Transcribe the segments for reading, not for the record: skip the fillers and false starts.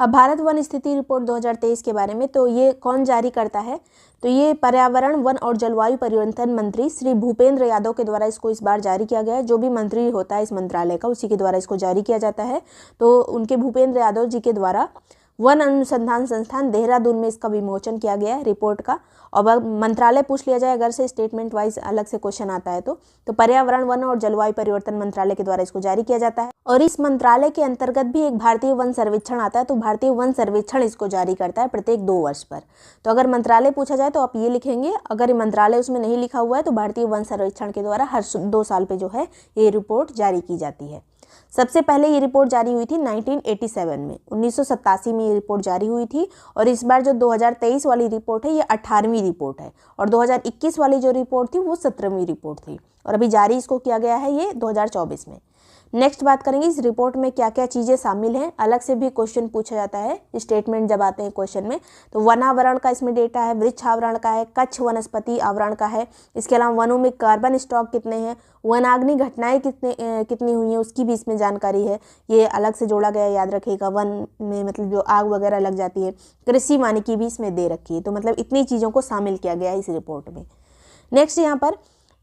अब भारत वन स्थिति रिपोर्ट 2023 के बारे में, तो ये कौन जारी करता है, तो ये पर्यावरण, वन और जलवायु परिवर्तन मंत्री श्री भूपेंद्र यादव के द्वारा इसको इस बार जारी किया गया है। जो भी मंत्री होता है इस मंत्रालय का, उसी के द्वारा इसको जारी किया जाता है। तो उनके भूपेंद्र यादव जी के द्वारा वन अनुसंधान संस्थान देहरादून में इसका विमोचन किया गया है रिपोर्ट का। और मंत्रालय पूछ लिया जाए अगर से स्टेटमेंट वाइज अलग से क्वेश्चन आता है तो पर्यावरण, वन और जलवायु परिवर्तन मंत्रालय के द्वारा इसको जारी किया जाता है। और इस मंत्रालय के अंतर्गत भी एक भारतीय वन सर्वेक्षण आता है, तो भारतीय वन सर्वेक्षण इसको जारी करता है प्रत्येक 2 वर्ष पर। तो अगर मंत्रालय पूछा जाए तो आप ये लिखेंगे, अगर ये मंत्रालय उसमें नहीं लिखा हुआ है तो भारतीय वन सर्वेक्षण के द्वारा हर 2 साल पे जो है ये रिपोर्ट जारी की जाती है। सबसे पहले ये रिपोर्ट जारी हुई थी 1987 में, 1987 में ये रिपोर्ट जारी हुई थी। और इस बार जो 2023 वाली रिपोर्ट है ये 18वीं रिपोर्ट है, और 2021 वाली जो रिपोर्ट थी वो 17वीं रिपोर्ट थी, और अभी जारी इसको किया गया है ये 2024 में। नेक्स्ट बात करेंगे इस रिपोर्ट में क्या क्या चीज़ें शामिल हैं। अलग से भी क्वेश्चन पूछा जाता है स्टेटमेंट जब आते हैं क्वेश्चन में। तो वनावरण का इसमें डेटा है, वृक्ष आवरण का है, कच्छ वनस्पति आवरण का है। इसके अलावा वनों में कार्बन स्टॉक कितने हैं, वनाग्नि घटनाएं कितनी हुई हैं उसकी भी इसमें जानकारी है, ये अलग से जोड़ा गया, याद रखिएगा। वन में मतलब जो आग वगैरह लग जाती है, कृषि वानिकी भी इसमें दे रखी है। तो मतलब इतनी चीज़ों को शामिल किया गया है इस रिपोर्ट में। नेक्स्ट यहाँ पर,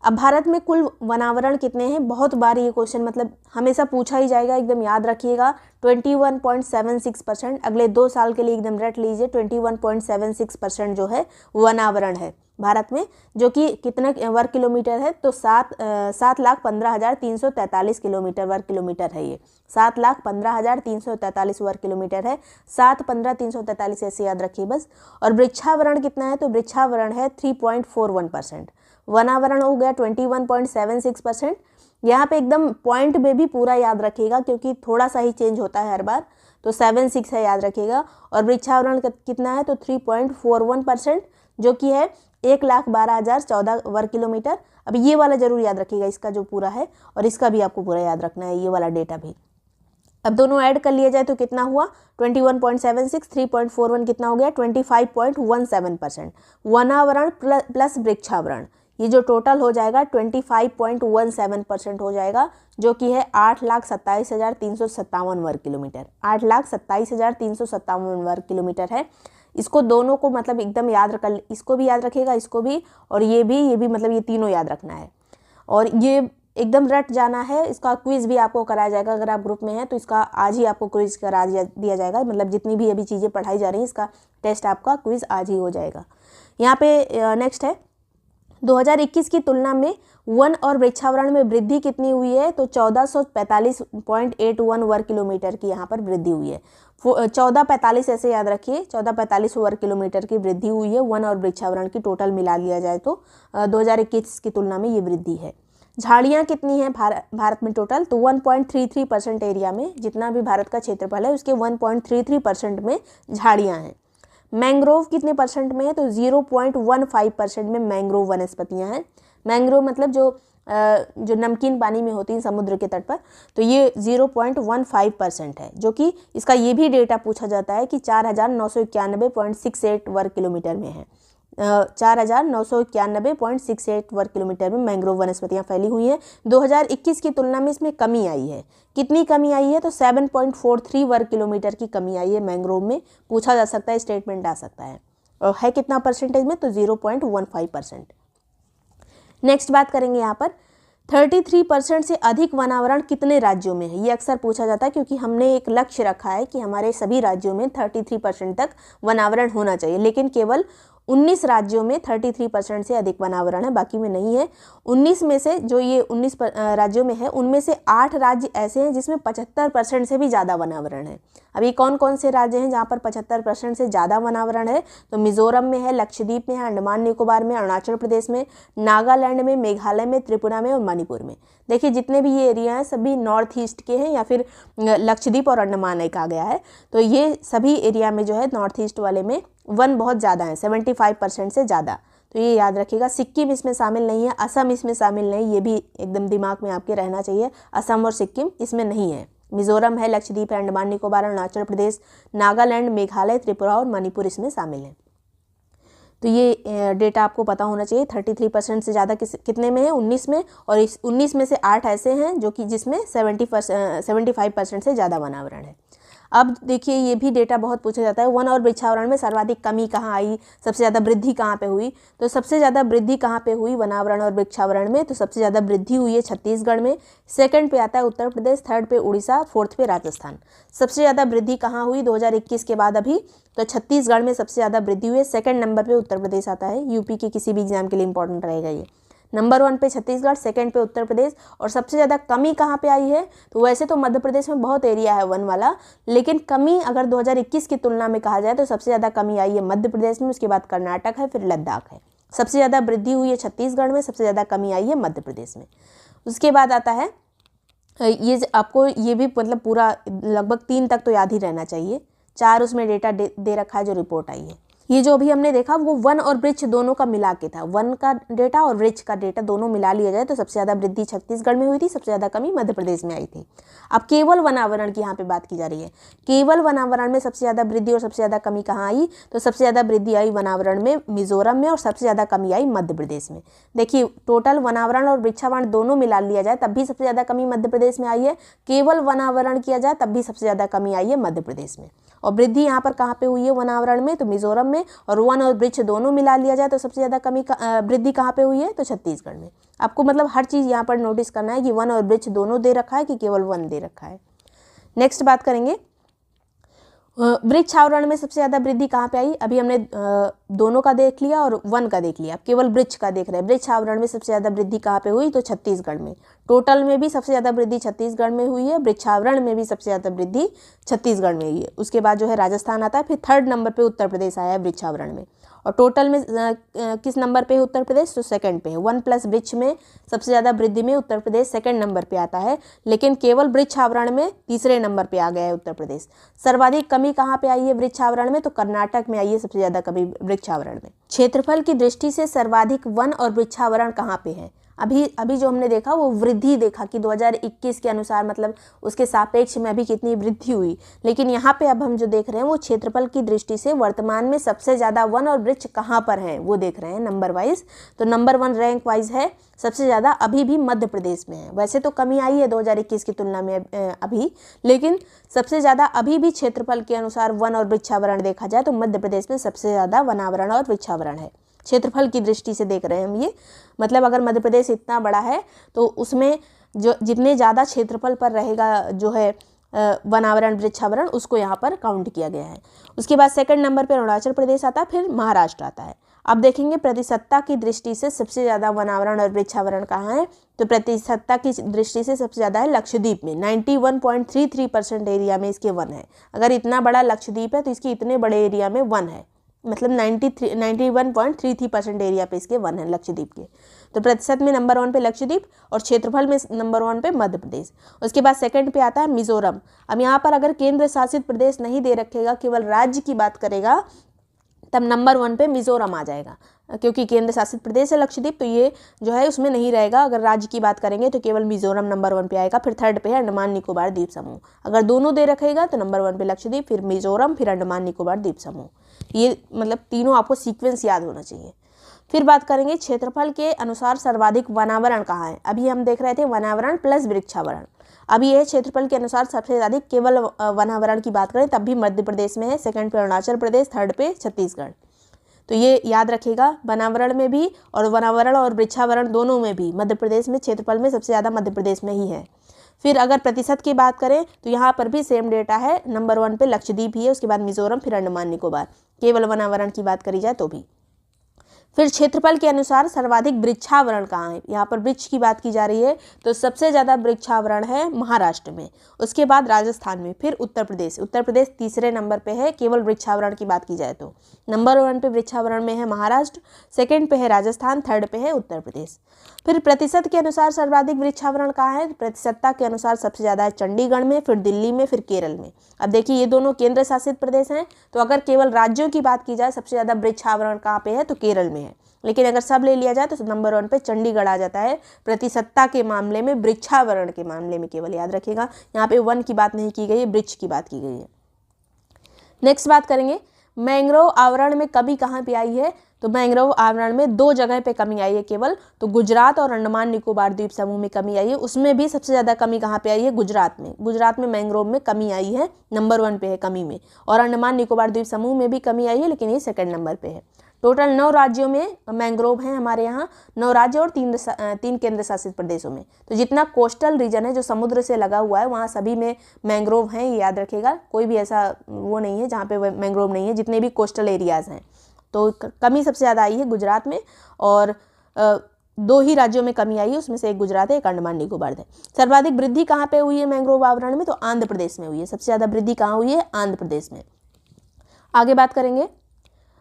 अब भारत में कुल वनावरण कितने हैं, बहुत बार ये क्वेश्चन मतलब हमेशा पूछा ही जाएगा, एकदम याद रखिएगा। 21.76%, अगले 2 साल के लिए एकदम रट लीजिए। 21.76% जो है वनावरण है भारत में, जो कि कितने वर्ग किलोमीटर है, तो 7,15,343 किलोमीटर वर्ग किलोमीटर है ये। 7,15,343 वर्ग किलोमीटर है, 7,15,343 ऐसे याद रखिए बस। और वृक्षावरण कितना है, तो वृक्षावरण है 3.41%। वनावरण हो गया 21.76%। यहाँ पे एकदम पॉइंट में भी पूरा याद रखिएगा क्योंकि थोड़ा सा ही चेंज होता है हर बार, तो 76 है याद रखिएगा। और वृक्षावरण कितना है, तो 3.41%, जो कि है 1,12,014 वर्ग किलोमीटर। अब ये वाला जरूर याद रखिएगा, इसका जो पूरा है, और इसका भी आपको पूरा याद रखना है, ये वाला डेटा भी। अब दोनों ऐड कर लिया जाए तो कितना हुआ, 21.76, 3.41 कितना हो गया, 25.17%। वनावरण प्लस वृक्षावरण, ये जो टोटल हो जाएगा 25.17% हो जाएगा, जो कि है 8,27,357 वर्ग किलोमीटर। 8,27,357 वर्ग किलोमीटर है। इसको दोनों को मतलब एकदम याद रख, इसको भी याद रखिएगा, इसको भी, और ये भी मतलब ये तीनों याद रखना है। और ये एकदम रट जाना है। इसका क्विज भी आपको कराया जाएगा, अगर आप ग्रुप में हैं तो इसका आज ही आपको क्विज करा दिया जाएगा। मतलब जितनी भी अभी चीज़ें पढ़ाई जा रही हैं इसका टेस्ट आपका क्विज आज ही हो जाएगा। यहाँ पे नेक्स्ट है 2021 की तुलना में वन और वृक्षावरण में वृद्धि कितनी हुई है, तो 1445.81 वर्ग किलोमीटर की यहाँ पर वृद्धि हुई है। 1445 ऐसे याद रखिए, 1445 वर्ग किलोमीटर की वृद्धि हुई है वन और वृक्षावरण की टोटल मिला लिया जाए तो 2021 की तुलना में ये वृद्धि है। झाड़ियाँ कितनी हैं भारत में टोटल, तो 1.33% एरिया में, जितना भी भारत का क्षेत्रफल है उसके 1.33% में झाड़ियाँ हैं। मैंग्रोव कितने परसेंट में है, तो 0.15% में मैंग्रोव वनस्पतियाँ हैं। मैंग्रोव मतलब जो नमकीन पानी में होती हैं समुद्र के तट पर, तो ये 0.15% है, जो कि इसका ये भी डेटा पूछा जाता है कि 4,991.68 वर्ग किलोमीटर में है। 4,991.68 वर्ग किलोमीटर में मैंग्रोव वनस्पतियाँ फैली हुई हैं। 2021 की तुलना में इसमें कमी आई है। कितनी कमी आई है, तो 7.43 वर्ग किलोमीटर की कमी आई है मैंग्रोव में। पूछा जा सकता है, स्टेटमेंट आ सकता है। और है कितना परसेंटेज में, तो 0.15%। नेक्स्ट बात करेंगे यहाँ पर 33% से अधिक वनावरण कितने राज्यों में है। ये अक्सर पूछा जाता है क्योंकि हमने एक लक्ष्य रखा है कि हमारे सभी राज्यों में 33% तक वनावरण होना चाहिए, लेकिन केवल 19 राज्यों में 33% से अधिक वनावरण है, बाकी में नहीं है। 19 में से जो ये 19 राज्यों में है, उनमें से 8 राज्य ऐसे हैं जिसमें 75% से भी ज़्यादा वनावरण है। अब ये कौन कौन से राज्य हैं जहाँ पर 75% से ज़्यादा वनावरण है, तो मिजोरम में है, लक्षद्वीप में है, अंडमान निकोबार में, अरुणाचल प्रदेश में, नागालैंड में, मेघालय में, त्रिपुरा में और मणिपुर में। देखिए जितने भी ये एरिया हैं सभी नॉर्थ ईस्ट के हैं, या फिर लक्षद्वीप और अंडमान एक आ गया है, तो ये सभी एरिया में जो है नॉर्थ ईस्ट वाले में वन बहुत ज़्यादा है, 75% से ज़्यादा। तो ये याद रखिएगा। सिक्किम इसमें शामिल नहीं है, असम इसमें शामिल नहीं, ये भी एकदम दिमाग में आपके रहना चाहिए। असम और सिक्किम इसमें नहीं है। मिजोरम है, लक्षद्वीप है, अंडमान निकोबार, अरुणाचल प्रदेश, नागालैंड, मेघालय, त्रिपुरा और मणिपुर इसमें शामिल है। तो ये डेटा आपको पता होना चाहिए। 33% से ज़्यादा कितने में है, 19 में, और इस 19 में से 8 ऐसे हैं जो कि जिसमें 75% से ज़्यादा वनावरण है। अब देखिए ये भी डेटा बहुत पूछा जाता है, वन और वृक्षावरण में सर्वाधिक कमी कहाँ आई, सबसे ज़्यादा वृद्धि कहाँ पे हुई। तो सबसे ज़्यादा वृद्धि कहाँ पे हुई वनावरण और वृक्षावरण में, तो सबसे ज़्यादा वृद्धि हुई है छत्तीसगढ़ में। सेकंड पे आता है उत्तर प्रदेश, थर्ड पे उड़ीसा, फोर्थ पे राजस्थान। सबसे ज़्यादा वृद्धि कहाँ हुई 2021 के बाद अभी, तो छत्तीसगढ़ में सबसे ज़्यादा वृद्धि हुई है। सेकंड नंबर पे उत्तर प्रदेश आता है, यूपी के किसी भी एग्जाम के लिए इंपॉर्टेंट रहेगा ये। नंबर 1 पे छत्तीसगढ़, सेकंड पे उत्तर प्रदेश, और सबसे ज़्यादा कमी कहाँ पे आई है, तो वैसे तो मध्य प्रदेश में बहुत एरिया है वन वाला, लेकिन कमी अगर 2021 की तुलना में कहा जाए तो सबसे ज़्यादा कमी आई है मध्य प्रदेश में, उसके बाद कर्नाटक है, फिर लद्दाख है। सबसे ज़्यादा वृद्धि हुई है छत्तीसगढ़ में, सबसे ज़्यादा कमी आई है मध्य प्रदेश में। उसके बाद आता है ये आपको ये भी मतलब पूरा लगभग 3 तक तो याद ही रहना चाहिए, 4 उसमें डेटा दे रखा है जो रिपोर्ट आई है। ये जो अभी हमने देखा वो वन और वृक्ष दोनों का मिला के था, वन का डेटा और वृक्ष का डेटा दोनों मिला लिया जाए तो सबसे ज़्यादा वृद्धि छत्तीसगढ़ में हुई थी, सबसे ज़्यादा कमी मध्य प्रदेश में आई थी। अब केवल वनावरण की यहाँ पे बात की जा रही है। केवल वनावरण में सबसे ज़्यादा वृद्धि और सबसे ज़्यादा कमी कहाँ आई, तो सबसे ज़्यादा वृद्धि आई वनावरण में मिजोरम में, और सबसे ज़्यादा कमी आई मध्य प्रदेश में। देखिए टोटल वनावरण और वृक्षावरण दोनों मिला लिया जाए तब भी सबसे ज़्यादा कमी मध्य प्रदेश में आई है, केवल वनावरण किया जाए तब भी सबसे ज़्यादा कमी आई है मध्य प्रदेश में। और वृद्धि यहाँ पर कहाँ पे हुई है वनावरण में, तो मिजोरम में, और वन और वृक्ष दोनों मिला लिया जाए तो सबसे ज़्यादा कमी वृद्धि कहाँ पे हुई है, तो छत्तीसगढ़ में। आपको मतलब हर चीज़ यहाँ पर नोटिस करना है कि वन और वृक्ष दोनों दे रखा है कि केवल वन दे रखा है। नेक्स्ट बात करेंगे वृक्षावरण में सबसे ज़्यादा वृद्धि कहाँ पे आई। अभी हमने दोनों का देख लिया और वन का देख लिया, केवल वृक्ष का देख रहे हैं। वृक्षावरण में सबसे ज़्यादा वृद्धि कहाँ पे हुई, तो छत्तीसगढ़ में। टोटल में भी सबसे ज़्यादा वृद्धि छत्तीसगढ़ में हुई है, वृक्षावरण में भी सबसे ज़्यादा वृद्धि छत्तीसगढ़ में हुई है। उसके बाद जो है राजस्थान आता है, फिर थर्ड नंबर पे उत्तर प्रदेश आया है वृक्षावरण में। और टोटल में किस नंबर पे है उत्तर प्रदेश, तो सेकंड पे है। वन प्लस वृक्ष में सबसे ज़्यादा वृद्धि में उत्तर प्रदेश सेकंड नंबर पे आता है, लेकिन केवल वृक्षावरण में तीसरे नंबर पे आ गया है उत्तर प्रदेश। सर्वाधिक कमी कहाँ पे आई है वृक्षावरण में, तो कर्नाटक में आई है सबसे ज़्यादा कमी वृक्षावरण में। क्षेत्रफल की दृष्टि से सर्वाधिक वन और वृक्षावरण कहाँ पे है। अभी जो हमने देखा वो वृद्धि देखा कि 2021 के अनुसार मतलब उसके सापेक्ष में अभी कितनी वृद्धि हुई, लेकिन यहाँ पे अब हम जो देख रहे हैं वो क्षेत्रफल की दृष्टि से वर्तमान में सबसे ज़्यादा वन और वृक्ष कहाँ पर हैं वो देख रहे हैं नंबर वाइज। तो नंबर 1 रैंक वाइज है सबसे ज़्यादा अभी भी मध्य प्रदेश में है। वैसे तो कमी आई है 2021 की तुलना में अभी, लेकिन सबसे ज़्यादा अभी भी क्षेत्रफल के अनुसार वन और वृक्षावरण देखा जाए तो मध्य प्रदेश में सबसे ज़्यादा वनावरण और वृक्षावरण है। क्षेत्रफल की दृष्टि से देख रहे हैं हम ये, मतलब अगर मध्य प्रदेश इतना बड़ा है तो उसमें जो जितने ज़्यादा क्षेत्रफल पर रहेगा जो है वनावरण वृक्षावरण उसको यहाँ पर काउंट किया गया है। उसके बाद सेकंड नंबर पर अरुणाचल प्रदेश आता है, फिर महाराष्ट्र आता है। अब देखेंगे प्रतिशतता की दृष्टि से सबसे ज़्यादा वनावरण और वृक्षावरण कहाँ है, तो प्रतिशतता की दृष्टि से सबसे ज़्यादा है लक्षद्वीप में। 91.33% एरिया में इसके वन है। अगर इतना बड़ा लक्षद्वीप है तो इसके इतने बड़े एरिया में वन है, मतलब 91.33% एरिया पे इसके वन है लक्षद्वीप के। तो प्रतिशत में नंबर 1 पे लक्षद्वीप और क्षेत्रफल में नंबर 1 पे मध्य प्रदेश। उसके बाद सेकंड पे आता है मिजोरम। अब यहाँ पर अगर केंद्र शासित प्रदेश नहीं दे रखेगा, केवल राज्य की बात करेगा, तब नंबर 1 पे मिजोरम आ जाएगा, क्योंकि केंद्र शासित प्रदेश है लक्षद्वीप तो ये जो है उसमें नहीं रहेगा। अगर राज्य की बात करेंगे तो केवल मिजोरम नंबर 1 पे आएगा, फिर थर्ड पे है अंडमान निकोबार द्वीप समूह। अगर दोनों दे रखेगा तो नंबर 1 पे लक्षद्वीप, फिर मिजोरम, फिर अंडमान निकोबार द्वीप समूह। ये मतलब तीनों आपको सीक्वेंस याद होना चाहिए। फिर बात करेंगे क्षेत्रफल के अनुसार सर्वाधिक वनावरण कहाँ है। अभी हम देख रहे थे वनावरण प्लस वृक्षावरण, अभी यह क्षेत्रफल के अनुसार सबसे अधिक केवल वनावरण की बात करें तब भी मध्य प्रदेश में है, सेकंड पे अरुणाचल प्रदेश, थर्ड पे छत्तीसगढ़। तो ये याद रखिएगा, वनावरण में भी और वनावरण और वृक्षावरण दोनों में भी मध्य प्रदेश में क्षेत्रफल में सबसे ज़्यादा मध्य प्रदेश में ही है। फिर अगर प्रतिशत की बात करें तो यहाँ पर भी सेम डेटा है, नंबर 1 पे लक्षद्वीप ही है, उसके बाद मिजोरम, फिर अंडमान निकोबार, केवल वनावरण की बात करी जाए तो भी। फिर क्षेत्रफल के अनुसार सर्वाधिक वृक्षावरण कहाँ है, यहाँ पर वृक्ष की बात की जा रही है तो सबसे ज़्यादा वृक्षावरण है महाराष्ट्र में, उसके बाद राजस्थान में, फिर उत्तर प्रदेश। उत्तर प्रदेश तीसरे नंबर पे है केवल वृक्षावरण की बात की जाए तो। नंबर 1 पे वृक्षावरण में है महाराष्ट्र, सेकंड पे है राजस्थान, थर्ड पे है उत्तर प्रदेश। फिर प्रतिशत के अनुसार सर्वाधिक वृक्षावरण कहाँ है, प्रतिशतता के अनुसार सबसे ज़्यादा है चंडीगढ़ में, फिर दिल्ली में, फिर केरल में। अब देखिए ये दोनों केंद्र शासित प्रदेश हैं, तो अगर केवल राज्यों की बात की जाए सबसे ज़्यादा वृक्षावरण कहाँ पे है, तो केरल में है। लेकिन अगर सब ले लिया जाए तो नंबर 1 पे चंडीगढ़ आ जाता है प्रतिशतता के मामले में, वृक्षावरण के मामले में केवल याद रखिएगा। यहाँ पे वन की बात नहीं की गई है, वृक्ष की बात की गई है। नेक्स्ट बात करेंगे मैंग्रोव आवरण में कमी कहाँ पे आई है, तो मैंग्रोव आवरण में 2 जगह पे कमी आई है केवल, तो गुजरात और अंडमान निकोबार द्वीप समूह में कमी आई है। उसमें भी सबसे ज़्यादा कमी कहाँ पे आई है? गुजरात में। गुजरात में मैंग्रोव में कमी आई है, नंबर 1 पे है कमी में। और अंडमान निकोबार द्वीप समूह में भी कमी आई है, लेकिन ये सेकंड नंबर पे है। टोटल 9 राज्यों में मैंग्रोव हैं हमारे यहाँ, 9 राज्य और 3 केंद्र शासित प्रदेशों में। तो जितना कोस्टल रीजन है, जो समुद्र से लगा हुआ है, वहाँ सभी में मैंग्रोव हैं, ये याद रखिएगा। कोई भी ऐसा वो नहीं है जहाँ पे मैंग्रोव नहीं है, जितने भी कोस्टल एरियाज़ हैं। तो कमी सबसे ज़्यादा आई है गुजरात में, और 2 ही राज्यों में कमी आई है, उसमें से एक गुजरात है, एक अंडमान निकोबार है। सर्वाधिक वृद्धि कहाँ पे हुई है मैंग्रोव आवरण में? तो आंध्र प्रदेश में हुई है। सबसे ज़्यादा वृद्धि कहाँ हुई है? आंध्र प्रदेश में। आगे बात करेंगे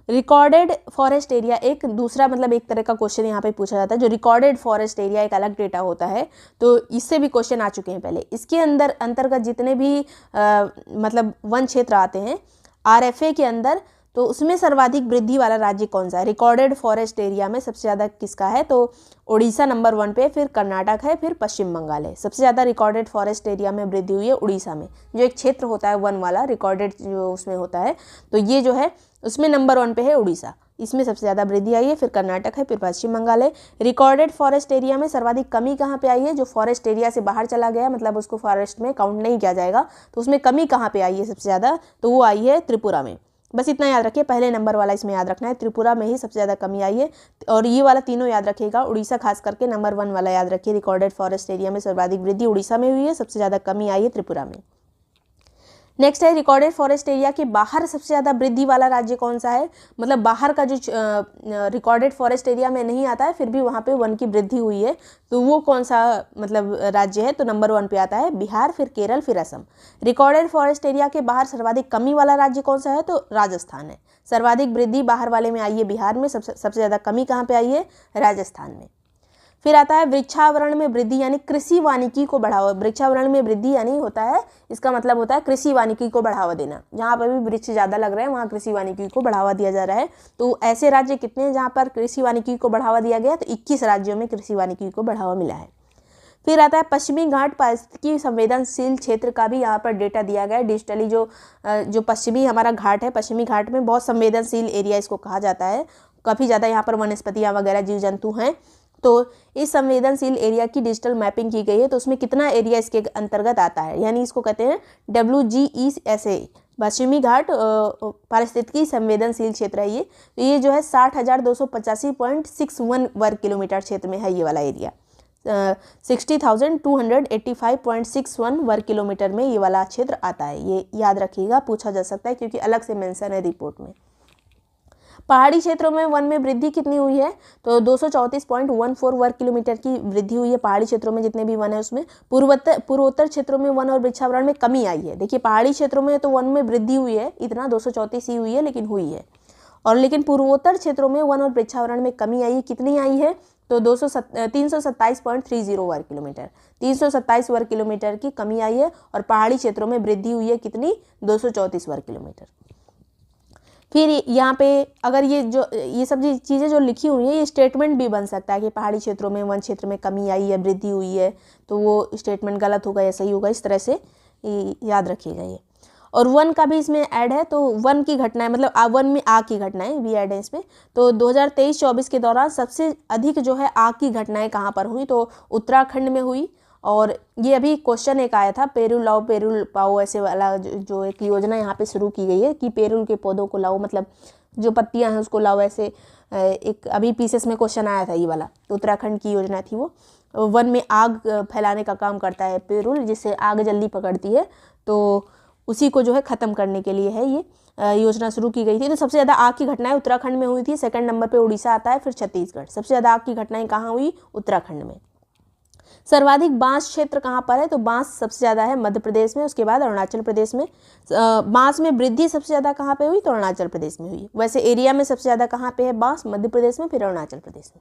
रिकॉर्डेड फॉरेस्ट एरिया। एक दूसरा मतलब एक तरह का क्वेश्चन यहाँ पे पूछा जाता है, जो रिकॉर्डेड फॉरेस्ट एरिया एक अलग डेटा होता है, तो इससे भी क्वेश्चन आ चुके हैं पहले। इसके अंतर्गत जितने भी मतलब वन क्षेत्र आते हैं RFA के अंदर, तो उसमें सर्वाधिक वृद्धि वाला राज्य कौन सा है? रिकॉर्डेड फॉरेस्ट एरिया में सबसे ज़्यादा किसका है? तो उड़ीसा नंबर 1 पे, फिर कर्नाटक है, फिर पश्चिम बंगाल है। सबसे ज़्यादा रिकॉर्डेड फॉरेस्ट एरिया में वृद्धि हुई है उड़ीसा में, जो एक क्षेत्र होता है वन वाला, रिकॉर्डेड जो उसमें होता है, तो ये जो है उसमें नंबर 1 पे है उड़ीसा। इसमें सबसे ज़्यादा वृद्धि आई है, फिर कर्नाटक है, फिर पश्चिम बंगाल है। रिकॉर्डेड फॉरेस्ट एरिया में सर्वाधिक कमी कहाँ पे आई है? जो फॉरेस्ट एरिया से बाहर चला गया, मतलब उसको फॉरेस्ट में काउंट नहीं किया जाएगा, तो उसमें कमी कहाँ पे आई है सबसे ज़्यादा? तो वो आई है त्रिपुरा में। बस इतना याद रखिए, पहले नंबर वाला इसमें याद रखना है, त्रिपुरा में ही सबसे ज़्यादा कमी आई है। और ये वाला तीनों याद रखिएगा, उड़ीसा खास करके नंबर 1 वाला याद रखिए। रिकॉर्डेड फॉरेस्ट एरिया में सर्वाधिक वृद्धि उड़ीसा में हुई है, सबसे ज़्यादा कमी आई है त्रिपुरा में। नेक्स्ट है रिकॉर्डेड फॉरेस्ट एरिया के बाहर सबसे ज़्यादा वृद्धि वाला राज्य कौन सा है? मतलब बाहर का जो रिकॉर्डेड फॉरेस्ट एरिया में नहीं आता है, फिर भी वहाँ पे वन की वृद्धि हुई है, तो वो कौन सा मतलब राज्य है? तो नंबर 1 पे आता है बिहार, फिर केरल, फिर असम। रिकॉर्डेड फॉरेस्ट एरिया के बाहर सर्वाधिक कमी वाला राज्य कौन सा है? तो राजस्थान है। सर्वाधिक वृद्धि बाहर वाले में आई है बिहार में, सबसे ज़्यादा कमी कहाँ पे आई है? राजस्थान में। फिर आता है वृक्षावरण में वृद्धि, यानी कृषि वानिकी को बढ़ावा। वृक्षावरण में वृद्धि यानी होता है, इसका मतलब होता है कृषि वानिकी को बढ़ावा देना। जहाँ पर भी वृक्ष ज़्यादा लग रहे हैं वहाँ कृषि वानिकी को बढ़ावा दिया जा रहा है। तो ऐसे राज्य कितने हैं जहाँ पर कृषि वानिकी को बढ़ावा दिया गया? तो 21 राज्यों में कृषि वानिकी को बढ़ावा मिला है। फिर आता है पश्चिमी घाट पारिस्थितिकी संवेदनशील क्षेत्र का भी यहाँ पर डेटा दिया गया है डिजिटली। जो पश्चिमी हमारा घाट है, पश्चिमी घाट में बहुत संवेदनशील एरिया इसको कहा जाता है। काफ़ी ज़्यादा यहाँ पर वनस्पतियाँ वगैरह जीव जंतु हैं, तो इस संवेदनशील एरिया की डिजिटल मैपिंग की गई है। तो उसमें कितना एरिया इसके अंतर्गत आता है, यानी इसको कहते हैं WGESA, पश्चिमी घाट पारिस्थितिकी संवेदनशील क्षेत्र है ये। तो ये जो है 60,285.61 वर्ग किलोमीटर क्षेत्र में है ये वाला एरिया। 60,285.61 वर्ग किलोमीटर में ये वाला क्षेत्र आता है। ये याद रखिएगा, पूछा जा सकता है क्योंकि अलग से मेंशन है रिपोर्ट में। पहाड़ी क्षेत्रों में वन में वृद्धि कितनी हुई है? तो 234.14 वर्ग किलोमीटर की वृद्धि हुई है पहाड़ी क्षेत्रों में, जितने भी वन है उसमें। पूर्वोत्तर क्षेत्रों में वन और वृक्षावरण में कमी आई है। देखिए पहाड़ी क्षेत्रों में तो वन में वृद्धि हुई है, इतना 234 ही हुई है, लेकिन हुई है। और लेकिन पूर्वोत्तर क्षेत्रों में वन और वृक्षावरण में कमी आई है। कितनी आई है? तो 327.30 वर्ग किलोमीटर, 327 वर्ग किलोमीटर की कमी आई है। और पहाड़ी क्षेत्रों में वृद्धि हुई है कितनी? 234 वर्ग किलोमीटर। फिर यहाँ पे अगर ये सब चीज़ें जो लिखी हुई हैं, ये स्टेटमेंट भी बन सकता है कि पहाड़ी क्षेत्रों में वन क्षेत्र में कमी आई है, वृद्धि हुई है, तो वो स्टेटमेंट गलत होगा या सही होगा, इस तरह से याद रखिएगा ये। और वन का भी इसमें ऐड है, तो वन की घटनाएं, मतलब वन में आग की घटनाएं भी ऐड है इसमें। तो 2023-24 के दौरान सबसे अधिक जो है आग की घटनाएं कहाँ पर हुई? तो उत्तराखंड में हुई। और ये अभी क्वेश्चन एक आया था, पेरुल लाओ पेरुल पाओ, ऐसे वाला जो एक योजना यहाँ पे शुरू की गई है कि पेरुल के पौधों को लाओ, मतलब जो पत्तियाँ हैं उसको लाओ, ऐसे एक अभी पीसेस में क्वेश्चन आया था ये वाला। तो उत्तराखंड की योजना थी वो। वन में आग फैलाने का काम करता है पेरुल, जिससे आग जल्दी पकड़ती है, तो उसी को जो है ख़त्म करने के लिए है ये योजना शुरू की गई थी। तो सबसे ज़्यादा आग की घटनाएं उत्तराखंड में हुई थी। सेकंड नंबर पे उड़ीसा आता है, फिर छत्तीसगढ़। सबसे ज़्यादा आग की घटनाएं कहाँ हुई? उत्तराखंड में। सर्वाधिक बांस क्षेत्र कहाँ पर है? तो बांस सबसे ज़्यादा है मध्य प्रदेश में, उसके बाद अरुणाचल प्रदेश में। बांस में वृद्धि सबसे ज़्यादा कहाँ पे हुई? तो अरुणाचल प्रदेश में हुई। वैसे एरिया में सबसे ज़्यादा कहाँ पे है बांस? मध्य प्रदेश में, फिर अरुणाचल प्रदेश में।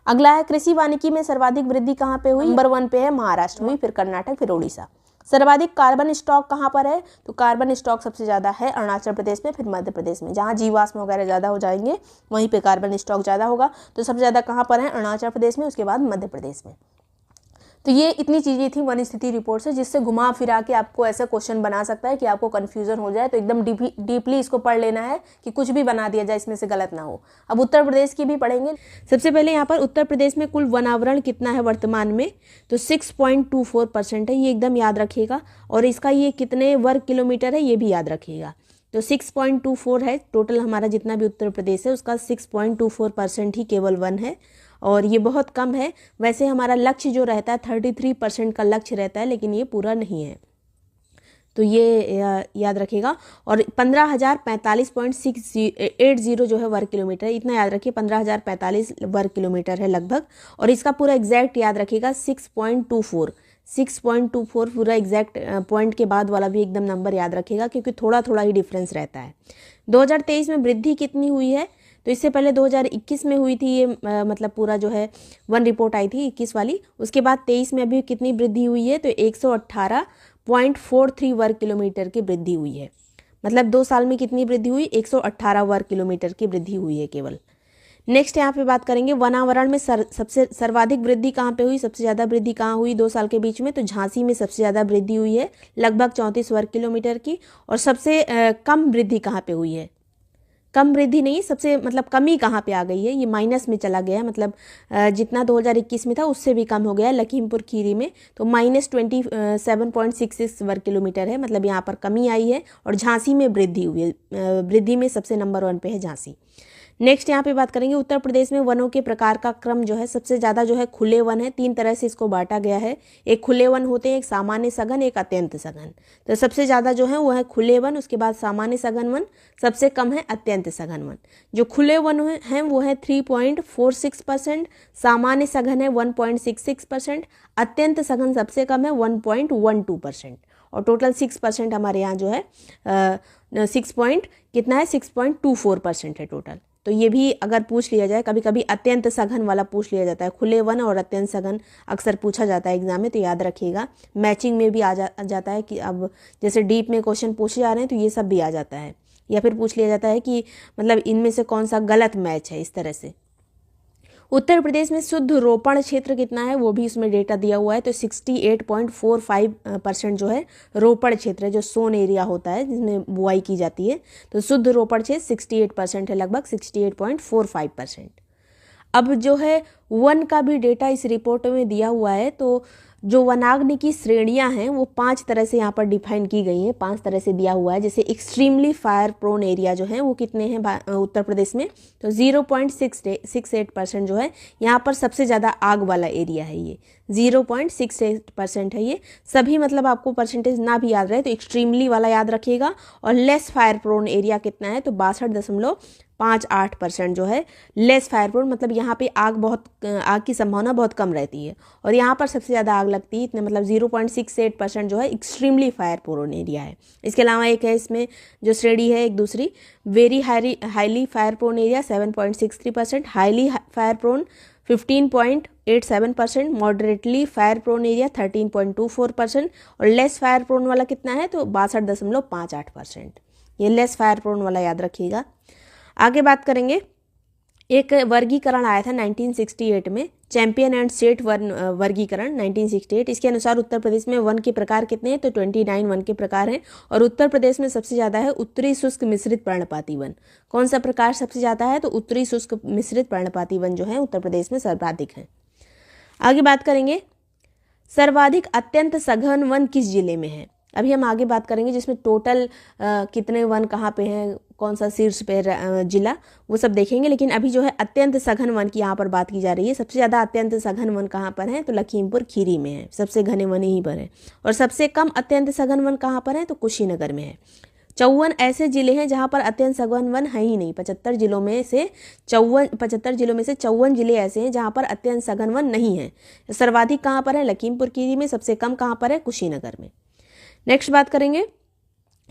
अगला है कृषि वानिकी में सर्वाधिक वृद्धि कहाँ पे हुई? नंबर 1 पे है महाराष्ट्र में, फिर कर्नाटक, फिर उड़ीसा। सर्वाधिक कार्बन स्टॉक कहाँ पर है? तो कार्बन स्टॉक सबसे ज़्यादा है अरुणाचल प्रदेश में, फिर मध्य प्रदेश में। जहाँ जीवाश्म वगैरह ज़्यादा हो जाएंगे वहीं पे कार्बन स्टॉक ज़्यादा होगा। तो सबसे ज़्यादा कहाँ पर है? अरुणाचल प्रदेश में, उसके बाद मध्य प्रदेश में। तो ये इतनी चीज़ें थी वन स्थिति रिपोर्ट से, जिससे घुमा फिरा के आपको ऐसा क्वेश्चन बना सकता है कि आपको कन्फ्यूजन हो जाए। तो एकदम डीपली इसको पढ़ लेना है कि कुछ भी बना दिया जाए इसमें से गलत ना हो। अब उत्तर प्रदेश की भी पढ़ेंगे। सबसे पहले यहाँ पर उत्तर प्रदेश में कुल वन आवरण कितना है वर्तमान में, तो 6.24% है, ये एकदम याद रखिएगा। और इसका ये कितने वर्ग किलोमीटर है ये भी याद रखिएगा। तो 6.24 है टोटल, हमारा जितना भी उत्तर प्रदेश है उसका 6.24% ही केवल वन है, और ये बहुत कम है। वैसे हमारा लक्ष्य जो रहता है 33% का लक्ष्य रहता है, लेकिन ये पूरा नहीं है, तो ये याद रखिएगा। और 15,045.680 जो है वर्ग किलोमीटर, इतना याद रखिए, 15,045 वर्ग किलोमीटर है लगभग। और इसका पूरा एग्जैक्ट याद रखिएगा 6.24 पूरा एग्जैक्ट पॉइंट के बाद वाला भी एकदम नंबर याद रखिएगा, क्योंकि थोड़ा थोड़ा ही डिफरेंस रहता है। 2023 में वृद्धि कितनी हुई है, तो इससे पहले 2021 में हुई थी ये, मतलब पूरा जो है वन रिपोर्ट आई थी 21 वाली। उसके बाद 23 में अभी कितनी वृद्धि हुई है, तो 118.43 वर्ग किलोमीटर की वृद्धि हुई है। मतलब 2 साल में कितनी वृद्धि हुई, 118 वर्ग किलोमीटर की वृद्धि हुई है केवल। नेक्स्ट यहाँ पे बात करेंगे वनावरण में सबसे सर्वाधिक वृद्धि कहाँ पे हुई, सबसे ज़्यादा वृद्धि कहाँ हुई 2 साल के बीच में, तो झांसी में सबसे ज़्यादा वृद्धि हुई है लगभग 34 वर्ग किलोमीटर की। और सबसे कम वृद्धि कहाँ पे हुई है, कम वृद्धि नहीं, सबसे मतलब कमी कहाँ पे आ गई है, ये माइनस में चला गया है, मतलब जितना 2021 में था उससे भी कम हो गया है लखीमपुर खीरी में, तो -27.66 वर्ग किलोमीटर है, मतलब यहाँ पर कमी आई है। और झांसी में वृद्धि हुई है, वृद्धि में सबसे नंबर 1 पे है झांसी। नेक्स्ट यहाँ पे बात करेंगे उत्तर प्रदेश में वनों के प्रकार का क्रम जो है, सबसे ज़्यादा जो है खुले वन है, 3 तरह से इसको बांटा गया है। एक खुले वन होते हैं, एक सामान्य सघन, एक अत्यंत सघन। तो सबसे ज़्यादा जो है वो है खुले वन, उसके बाद सामान्य सघन वन, सबसे कम है अत्यंत सघन वन। जो खुले वन हैं वो है 3.46%, सामान्य सघन है 1.66%, अत्यंत सघन सबसे कम है 1.12%, और टोटल 6% हमारे यहाँ जो है 6.24% है टोटल। तो ये भी अगर पूछ लिया जाए, कभी कभी अत्यंत सघन वाला पूछ लिया जाता है, खुले वन और अत्यंत सघन अक्सर पूछा जाता है एग्जाम में, तो याद रखिएगा। मैचिंग में भी जाता है कि अब जैसे डीप में क्वेश्चन पूछे जा रहे हैं तो ये सब भी आ जाता है, या फिर पूछ लिया जाता है कि मतलब इनमें से कौन सा गलत मैच है, इस तरह से। उत्तर प्रदेश में शुद्ध रोपण क्षेत्र कितना है वो भी इसमें डेटा दिया हुआ है, तो 68.45% जो है रोपण क्षेत्र है, जो सोन एरिया होता है जिसमें बुआई की जाती है, तो शुद्ध रोपण क्षेत्र 68% है, लगभग 68.45%। अब जो है वन का भी डेटा इस रिपोर्ट में दिया हुआ है, तो जो वनाग्नि की श्रेणियां हैं वो 5 तरह से यहाँ पर डिफाइन की गई हैं, 5 तरह से दिया हुआ है। जैसे एक्सट्रीमली फायर प्रोन एरिया जो है वो कितने हैं उत्तर प्रदेश में, तो 0.68% जो है यहाँ पर सबसे ज़्यादा आग वाला एरिया है, ये 0.68% है ये। सभी मतलब आपको परसेंटेज ना भी याद रहे तो एक्सट्रीमली वाला याद रखिएगा। और लेस फायर प्रोन एरिया कितना है, तो 62.58% जो है लेस फायर प्रोन, मतलब यहाँ पे आग की संभावना बहुत कम रहती है, और यहाँ पर सबसे ज़्यादा आग लगती है, इतने मतलब 0.68% जो है एक्सट्रीमली फायर प्रोन एरिया है। इसके अलावा एक है इसमें जो श्रेणी है एक दूसरी, very highly fire prone area 7.63%, highly fire prone 15.87%, moderately fire prone area 13.24%, और लेस फायर प्रोन वाला कितना है, तो 62.58%। ये लेस फायर प्रोन वाला याद रखिएगा। आगे बात करेंगे, एक वर्गीकरण आया था 1968 में, चैंपियन एंड स्टेट वन वर्गीकरण 1968। इसके अनुसार उत्तर प्रदेश में वन के प्रकार कितने हैं, तो 29 वन के प्रकार हैं, और उत्तर प्रदेश में सबसे ज़्यादा है उत्तरी शुष्क मिश्रित पर्णपाती वन। कौन सा प्रकार सबसे ज़्यादा है, तो उत्तरी शुष्क मिश्रित पर्णपाती वन जो है उत्तर प्रदेश में सर्वाधिक है। आगे बात करेंगे, सर्वाधिक अत्यंत सघन वन किस जिले में है। अभी हम आगे बात करेंगे जिसमें टोटल कितने वन कहाँ पे हैं, कौन सा शीर्ष पे जिला, वो सब देखेंगे। लेकिन अभी जो है अत्यंत सघन वन की यहाँ पर बात की जा रही है। सबसे ज़्यादा अत्यंत सघन वन कहाँ पर है, तो लखीमपुर खीरी में है, सबसे घने वन यहीं पर है। और सबसे कम अत्यंत सघन वन कहाँ पर है, तो कुशीनगर में है। 54 ऐसे जिले हैं जहाँ पर अत्यंत सघन वन है ही नहीं। 75 जिलों में से 54 जिले ऐसे हैं जहाँ पर अत्यंत सघन वन नहीं है। सर्वाधिक कहाँ पर है, लखीमपुर खीरी में, सबसे कम कहाँ पर है, कुशीनगर में। नेक्स्ट बात करेंगे,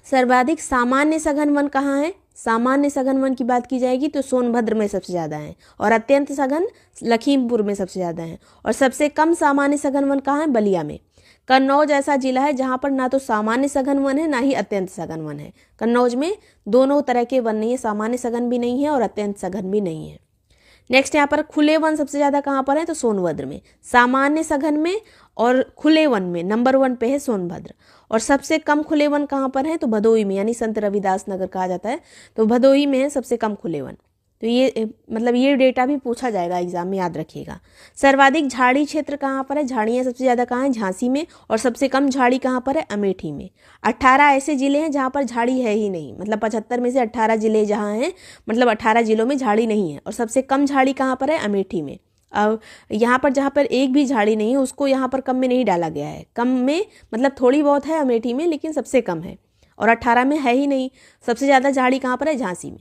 सर्वाधिक सामान्य सघन वन कहाँ है। सामान्य सघन वन की बात की जाएगी तो सोनभद्र में सबसे ज़्यादा है, और अत्यंत सघन लखीमपुर में सबसे ज़्यादा है। और सबसे कम सामान्य सघन वन कहाँ है, बलिया में। कन्नौज ऐसा जिला है जहाँ पर ना तो सामान्य सघन वन है ना ही अत्यंत सघन वन है। कन्नौज में दोनों तरह के वन नहीं है, सामान्य सघन भी नहीं है और अत्यंत सघन भी नहीं है। नेक्स्ट यहाँ पर खुले वन सबसे ज़्यादा कहाँ पर है, तो सोनभद्र में। सामान्य सघन में और खुले वन में नंबर 1 पे है सोनभद्र। और सबसे कम खुले वन कहाँ पर है, तो भदोही में, यानी संत रविदास नगर कहा जाता है, तो भदोही में है सबसे कम खुले वन। तो ये मतलब ये डेटा भी पूछा जाएगा एग्जाम में, याद रखिएगा। सर्वाधिक झाड़ी क्षेत्र कहाँ पर है, झाड़ियाँ सबसे ज़्यादा कहाँ है, झांसी में। और सबसे कम झाड़ी कहाँ पर है, अमेठी में। 18 ऐसे जिले हैं जहाँ पर झाड़ी है ही नहीं, मतलब 75 में से 18 जिले जहाँ हैं, मतलब 18 जिलों में झाड़ी नहीं है। और सबसे कम झाड़ी कहाँ पर है, अमेठी में। अब यहाँ पर जहाँ पर एक भी झाड़ी नहीं है उसको यहाँ पर कम में नहीं डाला गया है। कम में मतलब थोड़ी बहुत है अमेठी में, लेकिन सबसे कम है। और 18 में है ही नहीं। सबसे ज़्यादा झाड़ी कहाँ पर है, झांसी में।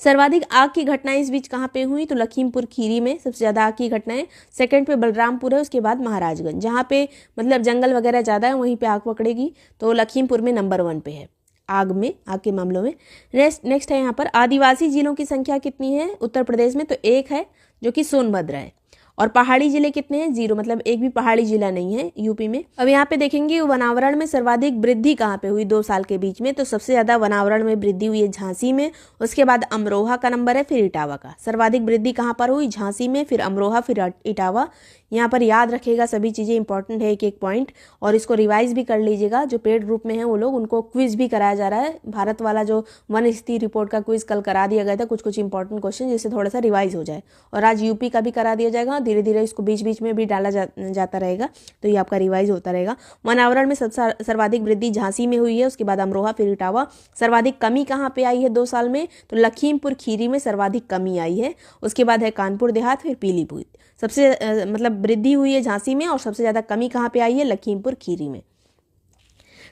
सर्वाधिक आग की घटनाएं इस बीच कहाँ पे हुई, तो लखीमपुर खीरी में सबसे ज़्यादा आग की घटनाएं। सेकंड पे बलरामपुर है, उसके बाद महाराजगंज। जहाँ पे मतलब जंगल वगैरह ज़्यादा है वहीं पे आग पकड़ेगी, तो लखीमपुर में नंबर 1 पे है आग के मामलों में। नेक्स्ट है यहाँ पर आदिवासी जिलों की संख्या कितनी है उत्तर प्रदेश में, तो 1 है जो कि सोनभद्र है। और पहाड़ी जिले कितने हैं, 0, मतलब एक भी पहाड़ी जिला नहीं है यूपी में। अब यहाँ पे देखेंगे वनावरण में सर्वाधिक वृद्धि कहाँ पे हुई 2 साल के बीच में, तो सबसे ज्यादा वनावरण में वृद्धि हुई है झांसी में। उसके बाद अमरोहा का नंबर है, फिर इटावा का। सर्वाधिक वृद्धि कहाँ पर हुई, झांसी में, फिर अमरोहा, फिर इटावा। यहाँ पर याद रखेगा, सभी चीज़ें इंपॉर्टेंट है, एक एक पॉइंट, और इसको रिवाइज भी कर लीजिएगा। जो पेड ग्रुप में है वो लोग, उनको क्विज भी कराया जा रहा है। भारत वाला जो वन स्थिति रिपोर्ट का क्विज कल करा दिया गया था, कुछ इंपॉर्टेंट क्वेश्चन, जिससे थोड़ा सा रिवाइज हो जाए। और आज यूपी का भी करा दिया जाएगा, धीरे धीरे इसको बीच बीच में भी डाला जाता रहेगा, तो ये आपका रिवाइज होता रहेगा। वनावरण में सर्वाधिक वृद्धि झांसी में हुई है, उसके बाद अमरोहा, फिर इटावा। सर्वाधिक कमी कहाँ पे आई है 2 साल में, तो लखीमपुर खीरी में सर्वाधिक कमी आई है। उसके बाद है कानपुर देहात, फिर पीलीभीत। सबसे मतलब वृद्धि हुई है झांसी में, और सबसे ज़्यादा कमी कहाँ पे आई है, लखीमपुर खीरी में।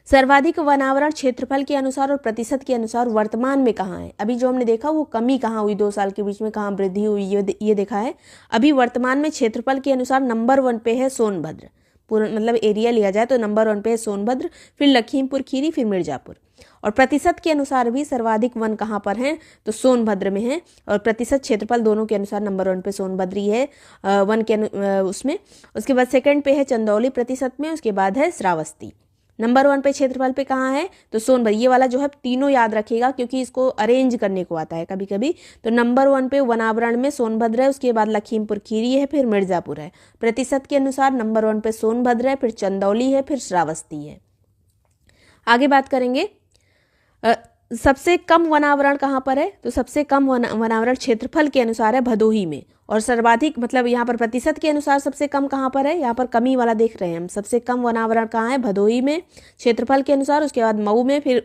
सर्वाधिक वनावरण क्षेत्रफल के अनुसार और प्रतिशत के अनुसार वर्तमान में कहाँ है। अभी जो हमने देखा वो कमी कहाँ हुई 2 साल के बीच में, कहाँ वृद्धि हुई, ये देखा है। अभी वर्तमान में क्षेत्रफल के अनुसार नंबर 1 पे है सोनभद्र। पूरा मतलब एरिया लिया जाए तो नंबर 1 पे है सोनभद्र, फिर लखीमपुर खीरी, फिर मिर्जापुर। और प्रतिशत के अनुसार भी सर्वाधिक वन कहाँ पर है, तो सोनभद्र में है। और प्रतिशत क्षेत्रफल दोनों के अनुसार नंबर 1 पे सोनभद्र ही है वन के उसमें। उसके बाद सेकंड पे है चंदौली प्रतिशत में, उसके बाद है श्रावस्ती। नंबर 1 पे क्षेत्रफल पे कहाँ है, तो सोनभद्र। ये वाला जो है तीनों याद रखिएगा, क्योंकि इसको अरेंज करने को आता है कभी कभी। तो नंबर 1 पे वनावरण में सोनभद्र है, उसके बाद लखीमपुर खीरी है, फिर मिर्जापुर है। प्रतिशत के अनुसार नंबर 1 पे सोनभद्र है, फिर चंदौली है, फिर श्रावस्ती है। आगे बात करेंगे सबसे कम वनावरण कहाँ पर है, तो सबसे कम वनावरण क्षेत्रफल के अनुसार है भदोही में। और सर्वाधिक मतलब यहाँ पर प्रतिशत के अनुसार सबसे कम कहाँ पर है, यहाँ पर कमी वाला देख रहे हैं हम। सबसे कम वनावरण कहाँ है, भदोही में क्षेत्रफल के अनुसार, उसके बाद मऊ में, फिर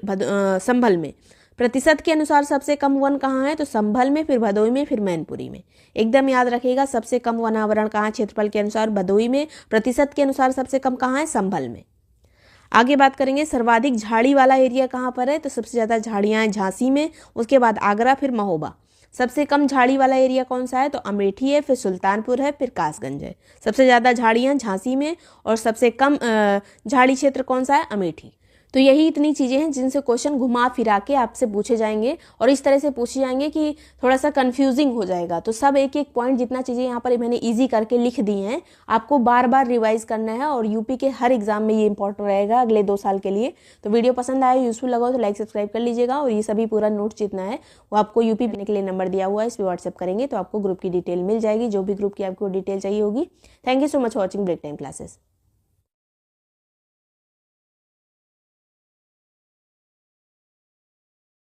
संभल में। प्रतिशत के अनुसार सबसे कम वन कहाँ है, तो संभल में, फिर भदोही में, फिर मैनपुरी में। एकदम याद रखिएगा, सबसे कम वनावरण कहाँ है क्षेत्रफल के अनुसार, भदोही में। प्रतिशत के अनुसार सबसे कम कहाँ है, संभल में। आगे बात करेंगे सर्वाधिक झाड़ी वाला एरिया कहाँ पर है, तो सबसे ज़्यादा झाड़ियाँ हैं झांसी में, उसके बाद आगरा, फिर महोबा। सबसे कम झाड़ी वाला एरिया कौन सा है, तो अमेठी है, फिर सुल्तानपुर है, फिर कासगंज है। सबसे ज़्यादा झाड़ियाँ झांसी में, और सबसे कम झाड़ी क्षेत्र कौन सा है, अमेठी। तो यही इतनी चीज़ें हैं जिनसे क्वेश्चन घुमा फिरा के आपसे पूछे जाएंगे, और इस तरह से पूछे जाएंगे कि थोड़ा सा कंफ्यूजिंग हो जाएगा। तो सब एक एक पॉइंट, जितना चीज़ें यहाँ पर मैंने इजी करके लिख दी हैं, आपको बार बार रिवाइज करना है। और यूपी के हर एग्जाम में ये इंपॉर्टेंट रहेगा अगले 2 साल के लिए। तो वीडियो पसंद आया, यूजफुल लगा तो लाइक सब्सक्राइब कर लीजिएगा। और ये सभी पूरा नोट्स जितना है वो आपको यूपी पीने के लिए नंबर दिया हुआ है, इस पर व्हाट्सएप करेंगे तो आपको ग्रुप की डिटेल मिल जाएगी, जो भी ग्रुप की आपको डिटेल चाहिए होगी। Thank you so much for watching Break Time classes.